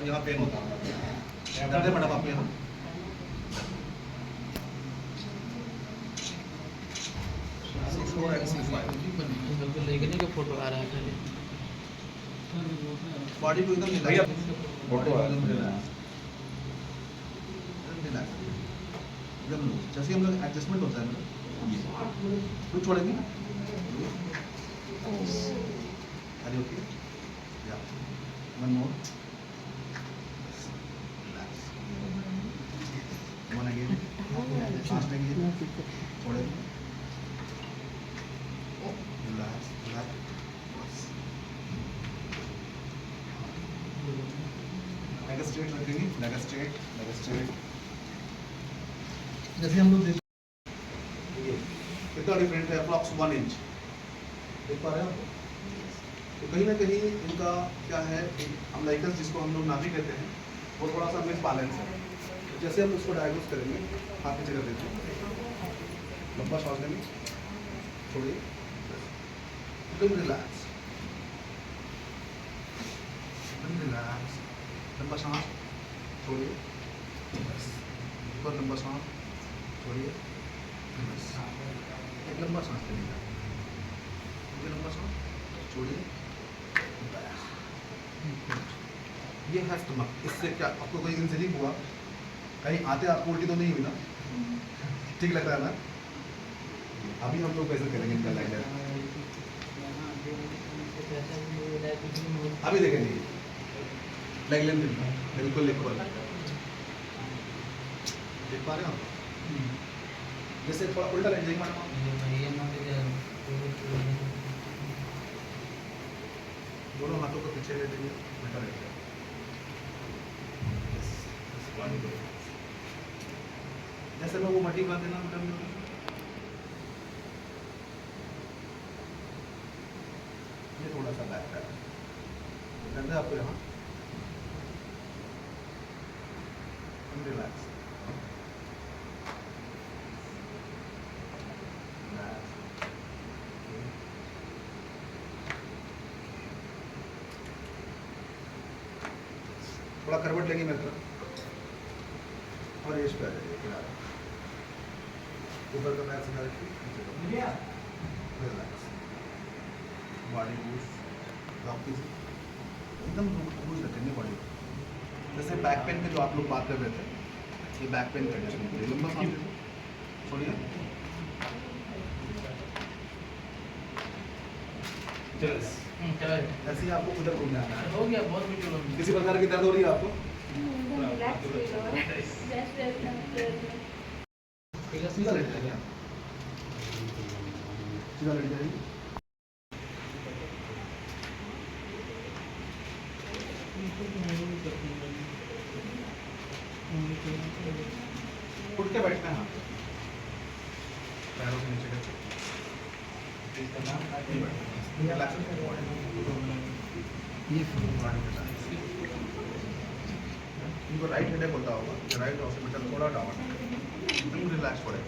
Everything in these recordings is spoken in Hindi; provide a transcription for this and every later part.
यहाँ पेन होता है दर्द है मैडम आपको यहाँ लेकिन का फोटो आ रहा है बॉडी को एकदम हिलाइए फोटो एकदम जैसे हम लोग एडजस्टमेंट होता है तो छोड़ेंगे अरे ओके या one more one again fast again छोड़ेंगे रिलैक्स रिलैक्स लेग स्ट्रेट रखेंगे लेग स्ट्रेट जैसे हम लोग कितना डिफरेंट है अप्रॉक्स 1 इंच देख पा रहे हैं आप तो कहीं ना कहीं इनका क्या है अम्लाइकस जिसको हम लोग नाभि कहते हैं वो थोड़ा सा मिस बैलेंस है तो जैसे हम उसको डायग्नोस करेंगे हाथ नीचे कर देते हैं लंबा श्वास लेंगे छोड़िए एकदम रिलैक्स लंबा सांस छोड़िए ऊपर लंबा सांस छोड़िए एक लंबा सांस लेंगे लंबा सांस छोड़िए ये है स्टमक इससे क्या आपको कोई इंजरी हुआ कहीं आते आपको उल्टी तो नहीं हुई ना ठीक लगता है ना अभी हम लोग कैसे करेंगे इनका लाइनर अभी देखेंगे लेग लेंथ बिल्कुल इक्वल देख पा रहे हो आप जैसे थोड़ा उल्टा लेट जाएंगे मैडम दोनों हाथों को पीछे ले देंगे उल्टा लेट जाएंगे जैसे मैं वो मटी बात है ना मैडम ये थोड़ा सा बैक है दर्द है आपको यहाँ रिलैक्स थोड़ा करवट लेंगे मेरे तरफ और एज पे आ जाइए किनारा ऊपर का पैर सीधा रखिए रिलैक्स बॉडी लूज लॉक कीजिए एकदम लूज रखेंगे बॉडी जैसे बैक पेन में जो आप लोग बात कर रहे थे ये बैक पेन का एडजस्टमेंट करिए लंबा सांस छोड़िए ऐसे ही आपको उधर घूमना है हो गया बहुत वीडियो किसी प्रकार की दर्द हो रही है आपको सीधा लेट जाइए सीधा लेट जाइए उठ के बैठना है पैरों के नीचे करके इनको राइट हेडेक होता होगा राइट ऑक्सीपिटल थोड़ा डाउन बिल्कुल रिलैक्स पड़े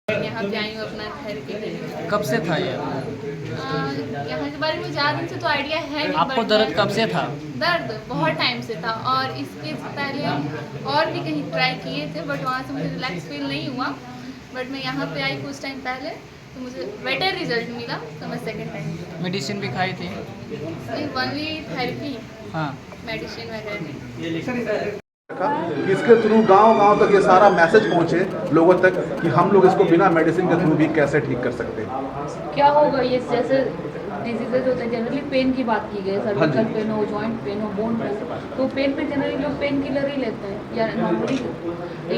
यहाँ पे आई हूँ अपना थेरेपी लेने। कब से था ये यहाँ के बारे में ज़्यादा दिन से तो आइडिया है नहीं। आपको दर्द कब से था? दर्द बहुत टाइम से था और इसके पहले और भी कहीं ट्राई किए थे बट वहाँ से मुझे रिलैक्स फील नहीं हुआ। बट मैं यहाँ पे आई कुछ टाइम पहले तो मुझे बेटर रिजल्ट मिला तो मैं सेकेंड टाइम मेडिसिन भी खाई थी? ओनली थेरेपी, हाँ मेडिसिन वगैरह नहीं। इसके थ्रू गांव-गांव तक ये सारा मैसेज पहुंचे लोगों तक कि हम लोग इसको बिना मेडिसिन के थ्रू भी कैसे ठीक कर सकते हैं। क्या होगा ये जैसे डिजीजेज होते हैं जनरली पेन की बात की गई सर्विकल पेन हो जॉइंट पेन हो बोन पेन तो पेन पे जनरली लोग पेन किलर ही लेते हैं या नॉर्मली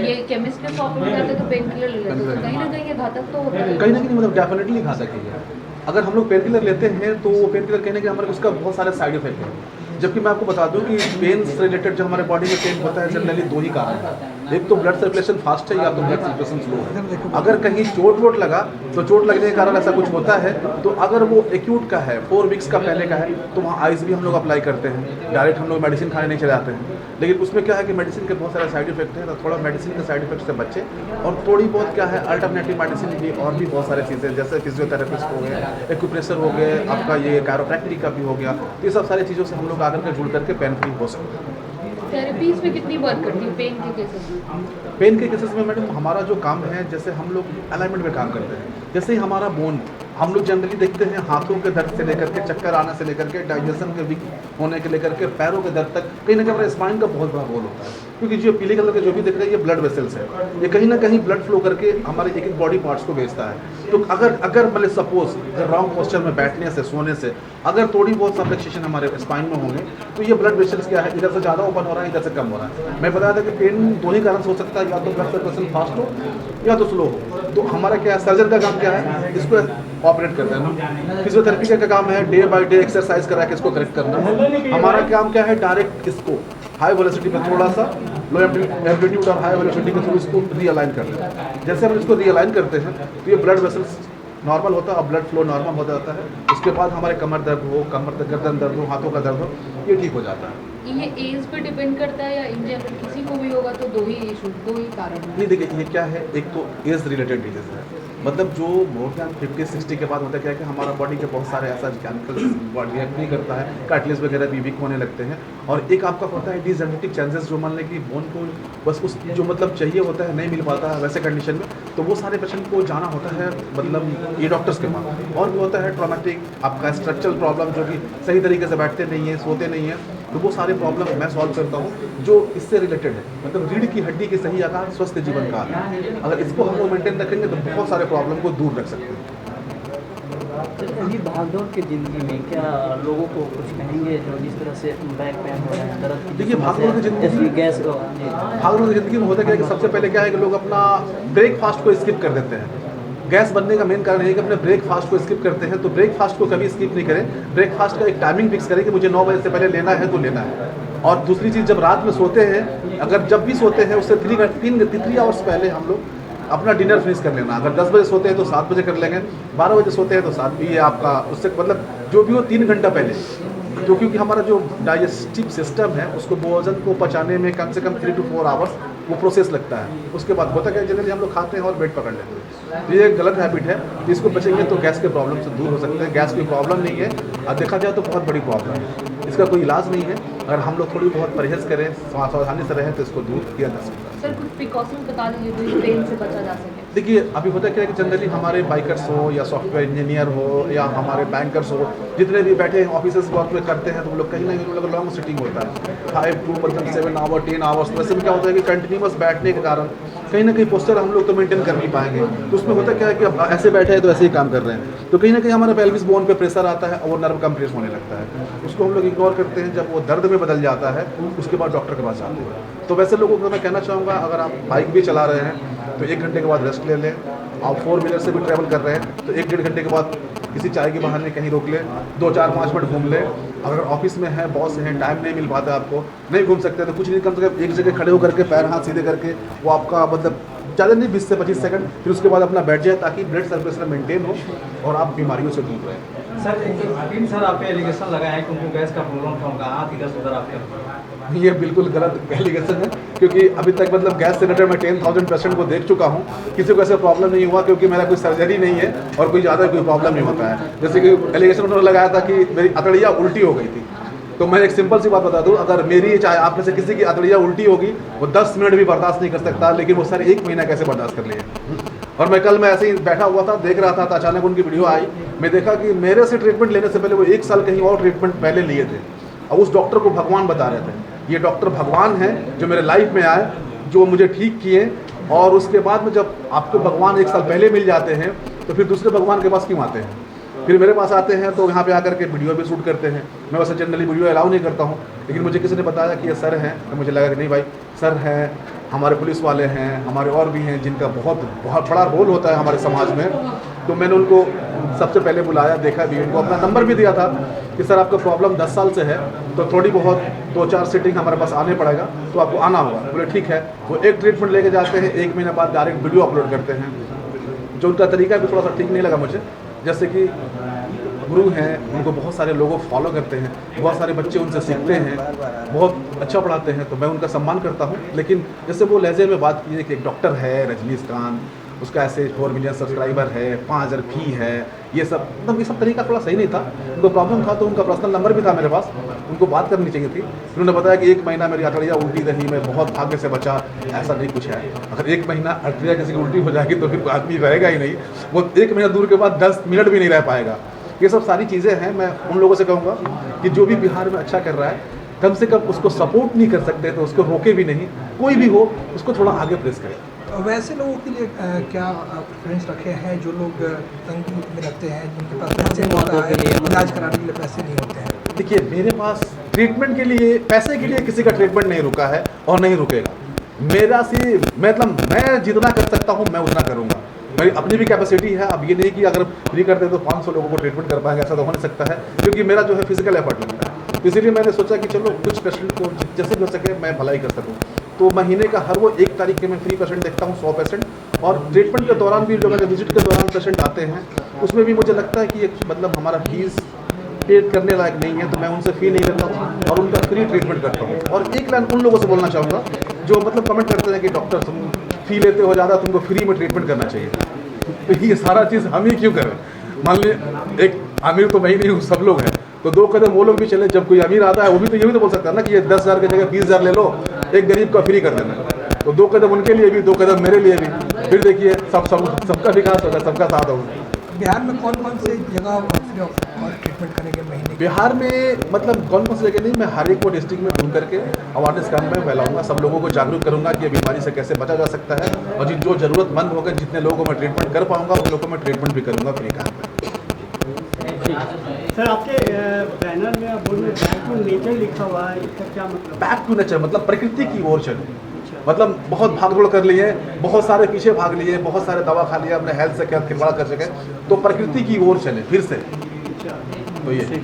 ये केमिस्ट के शॉप में जाते तो पेन किलर ले लेते हैं तो कहीं ना कहीं ये घातक तो होता है कहीं ना कहीं मतलब डेफिनेटली घातक है। अगर हम लोग पेन किलर लेते हैं तो वो पेन किलर कहने के हमारे उसका बहुत सारे साइड इफेक्ट हैं। जबकि मैं आपको बता दूं कि पेन से रिलेटेड जो हमारे बॉडी में पेन होता है जनरली दो ही कारण है। एक तो ब्लड सर्कुलेशन फास्ट है या तो ब्लड सर्कुलेशन स्लो है। अगर कहीं चोट वोट लगा तो चोट लगने के कारण ऐसा कुछ होता है, तो अगर वो एक्यूट का है 4 वीक्स का पहले का है तो वहाँ आइस भी हम लोग अप्लाई करते हैं, डायरेक्ट हम लोग मेडिसिन खाने नहीं चले जाते हैं। लेकिन उसमें क्या है कि मेडिसिन के बहुत सारे साइड इफेक्ट हैं, तो थोड़ा मेडिसिन के साइड इफेक्ट से बचे और थोड़ी बहुत क्या है अल्टरनेटिव मेडिसिन भी और भी बहुत सारी चीज़ें जैसे फिजियोथेरेपिस्ट हो गए, एक्यूप्रेशर हो गए, आपका ये कैरोप्रैक्टिक का भी हो गया, तो ये सब सारी चीज़ों से हम लोग आकर के जुड़ करके पेन फ्री हो सकते हैं। थेरेपीज में कितनी वर्क करती है पेन के केसेस में? पेन के केसेस में मैडम हमारा जो काम है, जैसे हम लोग अलाइनमेंट में काम करते हैं, जैसे ही हमारा बोन हम लोग जनरली देखते हैं हाथों के दर्द से लेकर के चक्कर आने से लेकर के डाइजेशन के वीक होने के लेकर के पैरों के दर्द तक कहीं ना कहीं हमारे स्पाइन का बहुत बड़ा रोल होता है, क्योंकि जो पीले कलर के जो भी दिख रहे हैं ये ब्लड वेसल्स है, ये कहीं ना कहीं ब्लड फ्लो करके हमारे एक एक बॉडी पार्ट्स को भेजता है। तो अगर मतलब सपोज रॉन्ग पोस्चर में बैठने से सोने से अगर थोड़ी बहुत सबलक्सेशन हमारे स्पाइन में होंगे तो ये ब्लड वेसल्स क्या है, इधर से ज़्यादा ओपन हो रहा है, इधर से कम हो रहा है। मैं बताया था कि पेन दो ही कारण से हो सकता है, या तो ब्लड सर्कुलेशन फास्ट हो या तो स्लो हो। तो हमारा क्या है, सर्जन का काम क्या है, इसको ऑपरेट करते हैं ना। फिजियोथेरेपी का काम है डे बाय डे एक्सरसाइज करा के इसको करेक्ट करना। हमारा काम क्या है, डायरेक्ट इसको हाई वेलोसिटी में थोड़ा सा लो एम्पलीट्यूड और हाई वेलोसिटी के थ्रू इसको रीअलाइन करते हैं। जैसे हम इसको रीअलाइन करते हैं तो ये ब्लड वेसल्स नॉर्मल होता है और ब्लड फ्लो नॉर्मल हो जाता है। उसके बाद हमारे कमर दर्द हो, गर्दन दर्द हो, हाथों का दर्द हो, ये ठीक हो जाता है। ये एज पे डिपेंड करता है या इन जनरल किसी को भी होगा तो दो ही कारण है? नहीं देखिए, ये क्या है, एक तो एज रिलेटेड डिजीज है, मतलब जो मोर देन 50-60 के बाद होता है क्या है कि हमारा बॉडी के बहुत सारे ऐसा केमिकल्स बॉडी रिएक्ट नहीं करता है, कार्टिलेज वगैरह भी वीक होने लगते हैं। और एक आपका होता है डिजेनेटिक चांसेस, जो मान लें कि बोन को बस उस जो मतलब चाहिए होता है नहीं मिल पाता है वैसे कंडीशन में, तो वो सारे पेशेंट को जाना होता है मतलब ये डॉक्टर्स के पास। और भी होता है ट्रॉमेटिक, आपका स्ट्रक्चरल प्रॉब्लम जो कि सही तरीके से बैठते नहीं है, सोते नहीं है, तो वो सारे प्रॉब्लम मैं सॉल्व करता हूँ जो इससे रिलेटेड है, मतलब रीढ़ की हड्डी के सही आकार स्वस्थ जीवन का आधार है। अगर इसको हम लोग मेंटेन रखेंगे तो बहुत सारे प्रॉब्लम को दूर रख सकते हैं। ये भागदौड़ की ज़िंदगी में क्या लोगों को कुछ कहेंगे जो जिस तरह से बैक पेन हो रहा है, दर्द की देखिए, भागदौड़ की ज़िंदगी गैस का भागदौड़ की ज़िंदगी में होता क्या है कि सबसे पहले क्या है कि लोग अपना ब्रेकफास्ट को स्किप कर देते हैं। गैस बनने का मेन कारण है कि अपने ब्रेकफास्ट को स्किप करते हैं, तो ब्रेकफास्ट को कभी स्किप नहीं करें। ब्रेकफास्ट का एक टाइमिंग फिक्स करें कि मुझे 9 बजे से पहले लेना है तो लेना है। और दूसरी चीज़, जब रात में सोते हैं, अगर जब भी सोते हैं उससे 3 आवर्स पहले हम लोग अपना डिनर फिनिश कर लेना। अगर 10 बजे सोते हैं तो 7 बजे कर लेंगे, 12 बजे सोते हैं तो 7 भी है आपका, उससे मतलब जो भी हो 3 घंटा पहले। तो क्योंकि हमारा जो डाइजेस्टिव सिस्टम है उसको भोजन को पचाने में कम से कम 3 to 4 आवर्स वो प्रोसेस लगता है। उसके बाद होता क्या है, जनरली हम लोग खाते हैं और पेट पकड़ लेते हैं, तो ये एक गलत हैबिट है। तो इसको बचेंगे तो गैस के प्रॉब्लम से दूर हो सकते हैं। गैस कोई प्रॉब्लम नहीं है, और देखा जाए तो बहुत बड़ी प्रॉब्लम है, इसका कोई इलाज नहीं है। अगर हम लोग थोड़ी बहुत परहेज करें, सावधानी से रहें तो इसको दूर किया जा सकता है। सर कुछ प्रिकॉशंस बता दीजिए जो इस पेन से बचा जा सके। देखिए, अभी होता क्या है कि जनरली हमारे बाइकर्स हो या सॉफ्टवेयर इंजीनियर हो या हमारे बैंकर्स हो, जितने भी बैठे ऑफिस वर्क में करते हैं, तो वो लोग कहीं ना कहीं लोग लॉन्ग सिटिंग होता है 5 to मतलब 7 आवर 10 आवर्स। वैसे में क्या होता है कि कंटिन्यूस बैठने के कारण कहीं ना कहीं पोस्चर हम लोग तो मेंटेन कर नहीं पाएंगे। तो उसमें होता क्या है कि अब ऐसे बैठे हैं तो ऐसे ही काम कर रहे हैं, तो कहीं ना कहीं हमारे पेल्विस बोन पे प्रेशर आता है और नर्व कंप्रेस होने लगता है। उसको हम लोग इग्नोर करते हैं, जब वो दर्द में बदल जाता है उसके बाद डॉक्टर के पास जाते हैं। तो वैसे लोगों को मैं कहना चाहूँगा, अगर आप बाइक भी चला रहे हैं तो 1 घंटे के बाद रेस्ट ले लें। आप 4 व्हीलर से भी ट्रैवल कर रहे हैं तो 1-1.5 घंटे के बाद किसी चाय के बहाने कहीं रोक लें, 2-4-5 मिनट घूम लें। अगर ऑफिस में है, बॉस हैं, टाइम नहीं मिल पाता आपको, नहीं घूम सकते तो कुछ नहीं, कम से कम एक जगह खड़े होकर के पैर हाथ सीधे करके वो आपका मतलब ज़्यादा नहीं 20 से 25 सेकंड, फिर उसके बाद अपना बैठ जाए ताकि ब्लड सर्कुलेशन मेंटेन हो और आप बीमारियों से दूर रहें। सर आप पे एलिगेशन लगाए हैं कि उनको गैस का प्रॉब्लम था, उनका हाथ इधर उधर आपके, ये बिल्कुल गलत एलिगेशन है, क्योंकि अभी तक मतलब गैस से रिलेटेड मैं 10,000 पेशेंट को देख चुका हूँ, किसी को ऐसे प्रॉब्लम नहीं हुआ, क्योंकि मेरा कोई सर्जरी नहीं है और कोई ज़्यादा कोई प्रॉब्लम नहीं होता है। जैसे कि एलिगेशन उन्होंने लगाया था कि मेरी अतड़ियाँ उल्टी हो गई थी, तो मैं एक सिंपल सी बात बता दूं, अगर मेरी चाहे आप में से किसी की अतड़ियाँ उल्टी होगी, वो 10 मिनट भी बर्दाश्त नहीं कर सकता, लेकिन वो सर 1 महीना कैसे बर्दाश्त कर लिए। और मैं कल मैं ऐसे ही बैठा हुआ था, देख रहा था, तो अचानक उनकी वीडियो आई, मैं देखा कि मेरे से ट्रीटमेंट लेने से पहले वो 1 साल कहीं और ट्रीटमेंट पहले लिए थे, और उस डॉक्टर को भगवान बता रहे थे। ये डॉक्टर भगवान हैं जो मेरे लाइफ में आए, जो मुझे ठीक किए। और उसके बाद में जब आपको भगवान 1 साल पहले मिल जाते हैं तो फिर दूसरे भगवान के पास क्यों आते हैं? फिर मेरे पास आते हैं तो यहाँ पे आकर के वीडियो भी शूट करते हैं। मैं वैसे जनरली वीडियो अलाउ नहीं करता हूँ, लेकिन मुझे किसी ने बताया कि ये सर हैं, तो मुझे लगा कि नहीं भाई, सर हैं, हमारे पुलिस वाले हैं, हमारे और भी हैं जिनका बहुत बहुत बड़ा रोल होता है हमारे समाज में। तो मैंने उनको सबसे पहले बुलाया, देखा भी, उनको अपना नंबर भी दिया था कि सर आपका प्रॉब्लम 10 साल से है तो थोड़ी बहुत 2-4 सीटिंग हमारे पास आने पड़ेगा, तो आपको आना होगा। बोले ठीक है। वो एक ट्रीटमेंट लेके जाते हैं, 1 महीने बाद डायरेक्ट वीडियो अपलोड करते हैं, जो उनका तरीका भी थोड़ा सा ठीक नहीं लगा मुझे। जैसे कि गुरु हैं, उनको बहुत सारे लोग फॉलो करते हैं, बहुत सारे बच्चे उनसे सीखते हैं, बहुत अच्छा पढ़ाते हैं, तो मैं उनका सम्मान करता हूँ। लेकिन जैसे वो लहजे में बात की है कि एक डॉक्टर है रजनीकांत, उसका ऐसे 4 मिलियन सब्सक्राइबर है, 5,000 फी है, ये सब मतलब ये सब तरीका थोड़ा सही नहीं था। उनको प्रॉब्लम था तो उनका पर्सनल नंबर भी था मेरे पास, उनको बात करनी चाहिए थी। उन्होंने बताया कि 1 महीना मेरी अटड़िया उल्टी रही, मैं बहुत भाग्य से बचा। ऐसा नहीं कुछ है, अगर 1 महीना अटड़िया किसी की उल्टी हो जाएगी तो फिर आदमी रहेगा ही नहीं, वो 1 महीना दूर के बाद 10 मिनट भी नहीं रह पाएगा। ये सब सारी चीज़ें हैं। मैं उन लोगों से कहूँगा कि जो भी बिहार में अच्छा कर रहा है, कम से कम उसको सपोर्ट नहीं कर सकते तो उसको रोके भी नहीं, कोई भी हो उसको थोड़ा आगे प्रेस करें। वैसे लोगों के लिए क्या प्रेफरेंस रखे हैं जो लोग तंगी में रहते हैं, जिनके पास पैसे नहीं होता है, इलाज कराने के लिए पैसे नहीं होते हैं? देखिए, मेरे पास ट्रीटमेंट के लिए, पैसे के लिए किसी का ट्रीटमेंट नहीं रुका है और नहीं रुकेगा। मेरा सी मतलब मैं जितना कर सकता हूँ मैं उतना करूँगा, मेरी अपनी भी कैपेसिटी है। अब ये नहीं कि अगर फ्री करते तो 500 लोगों को ट्रीटमेंट कर पाएंगे, ऐसा तो हो नहीं सकता है, क्योंकि मेरा जो है फिजिकल एफर्ट लगता है। इसीलिए मैंने सोचा कि चलो कुछ पेशेंट को जैसे भी हो सके मैं भलाई कर सकूँ। तो महीने का हर वो 1 तारीख के मैं फ्री पेशेंट देखता हूँ, 100 पेशेंट। और ट्रीटमेंट के दौरान भी जो मेरे विजिट के दौरान पेशेंट आते हैं, उसमें भी मुझे लगता है कि एक मतलब हमारा फीस पेड करने लायक नहीं है, तो मैं उनसे फी नहीं करता हूँ और उनका फ्री ट्रीटमेंट करता हूँ। और एक लाइन उन लोगों से बोलना चाहूँगा जो मतलब कमेंट करते हैं कि डॉक्टर तुम फी लेते हो ज़्यादा, तुमको फ्री में ट्रीटमेंट करना चाहिए। तो ये सारा चीज़ हम ही क्यों करें? मान लीजिए एक अमीर तो मैं ही नहीं हूँ, सब लोग हैं, तो 2 कदम वो लोग भी चले। जब कोई अमीर आता है वो भी तो यही तो बोल सकता है ना कि ये 10,000 की जगह 20,000 ले लो, एक गरीब का फ्री कर देना। तो 2 कदम उनके लिए भी, 2 कदम मेरे लिए भी, फिर देखिए सबका विकास होगा, सबका साथ होगा। बिहार में कौन कौन से जगह फ्री ऑफ ट्रीटमेंट करेंगे महीने? बिहार में मतलब कौन कौन सी जगह नहीं, मैं हर एक को डिस्ट्रिक्ट में ढूंढ करके अवेयरनेस कैंपेन फैलाऊंगा, सब लोगों को जागरूक करूंगा कि ये बीमारी से कैसे बचा जा सकता है। और जो ज़रूरतमंद होगा, जितने लोगों को मैं ट्रीटमेंट कर पाऊंगा उन लोगों को मैं ट्रीटमेंट भी करूंगा फ्री का। सर, आपके बैनर में आप बोल रहे बैक टू नेचर लिखा हुआ है, इसका क्या मतलब? बैक टू नेचर मतलब प्रकृति की ओर चलो। मतलब बहुत भागदौड़ कर लिए, बहुत सारे पीछे भाग लिए, बहुत सारे दवा खा लिया, अपने हेल्थ से क्या खिलवाड़ कर सके, तो प्रकृति की ओर चले फिर से। तो ये